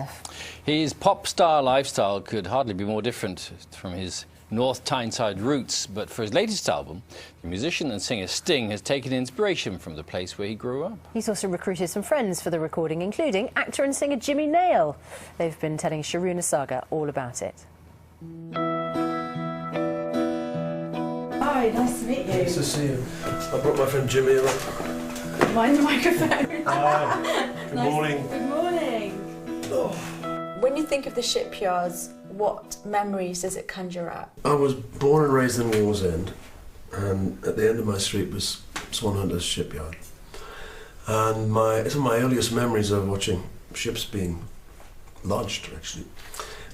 Steph. His pop-star lifestyle could hardly be more different from his North Tyneside roots, but for his latest album, the musician and singer Sting has taken inspiration from the place where he grew up. He's also recruited some friends for the recording, including actor and singer Jimmy Nail. They've been telling Sharuna Sagar all about it. Hi, nice to meet you. Nice to see you. I brought my friend Jimmy along. Mind the microphone. Hi. Good morning. Good morning. Oh. When you think of the shipyards, what memories does it conjure up? I was born and raised in Wallsend, and at the end of my street was Swan Hunter's shipyard. And some of my earliest memories are watching ships being launched, actually,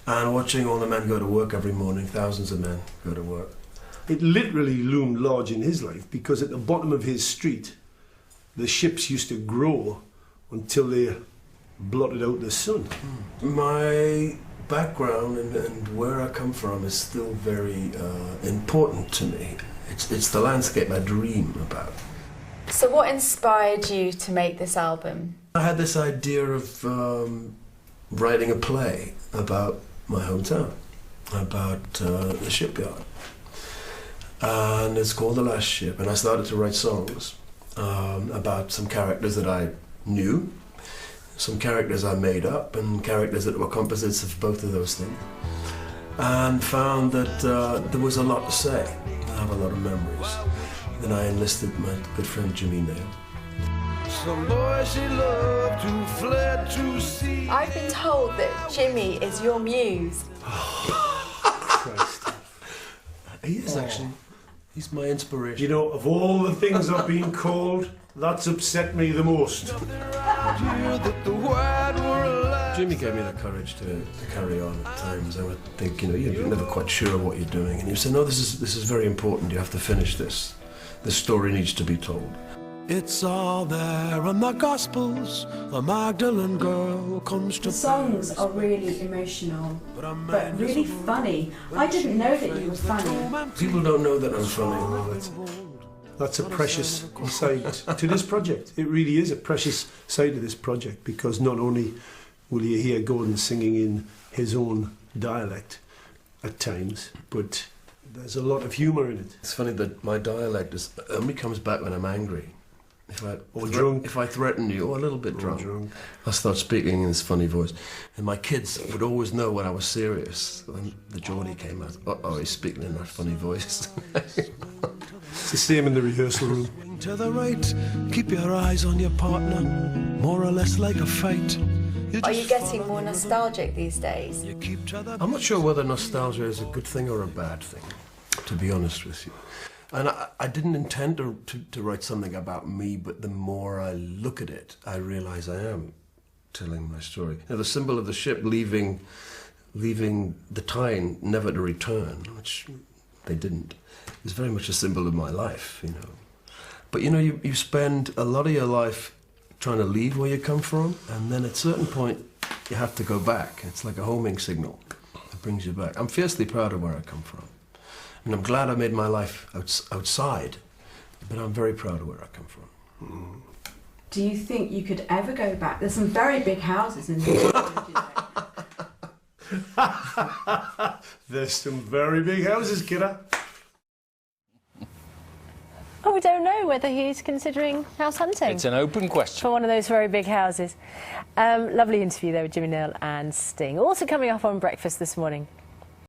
and watching all the men go to work every morning, thousands of men go to work. It literally loomed large in his life because at the bottom of his street, the ships used to grow until they blotted out the sun. My background and where I come from is still very important to me. It's the landscape I dream about. So what inspired you to make this album? I had this idea of writing a play about my hometown, about the shipyard. And it's called The Last Ship, and I started to write songs about some characters that I knew, some characters I made up, and characters that were composites of both of those things, and found that there was a lot to say. I have a lot of memories. Then I enlisted my good friend Jimmy Nail. Some boy she loved who fled to sea. I've been told that Jimmy is your muse. Christ. He is actually. He's my inspiration. You know, of all the things I've been called, that's upset me the most. Jimmy gave me the courage to carry on at times. I would think, you know, you're never quite sure what you're doing, and he would say, no, this is very important. You have to finish this. This story needs to be told. It's all there in the Gospels. The Magdalene girl comes to. The songs are really emotional, but really funny. I didn't know that you were funny. People don't know that I'm funny. That's a precious side to this project. It really is a precious side of this project because not only will you hear Gordon singing in his own dialect at times, but there's a lot of humour in it. It's funny that my dialect only comes back when I'm angry. Drunk. If I threaten you, or a little bit drunk, I'll start speaking in this funny voice. And my kids would always know when I was serious. When the Geordie came out, uh-oh, he's speaking in that funny voice. It's the same in the rehearsal room. To the right, keep your eyes on your partner, more or less like a fight. Are you getting more nostalgic these days? I'm not sure whether nostalgia is a good thing or a bad thing, to be honest with you. And I didn't intend to write something about me, but the more I look at it, I realise I am telling my story. You know, the symbol of the ship leaving the Tyne, never to return, which they didn't, is very much a symbol of my life, you know. But you know, you spend a lot of your life trying to leave where you come from, and then at a certain point, you have to go back. It's like a homing signal that brings you back. I'm fiercely proud of where I come from. And I'm glad I made my life outside, but I'm very proud of where I come from. Do you think you could ever go back? There's some very big houses in the village, you know. There's some very big houses, kidder. Oh, we don't know whether he's considering house hunting. It's an open question. For one of those very big houses. Lovely interview there with Jimmy Nail and Sting. Also coming up on Breakfast this morning.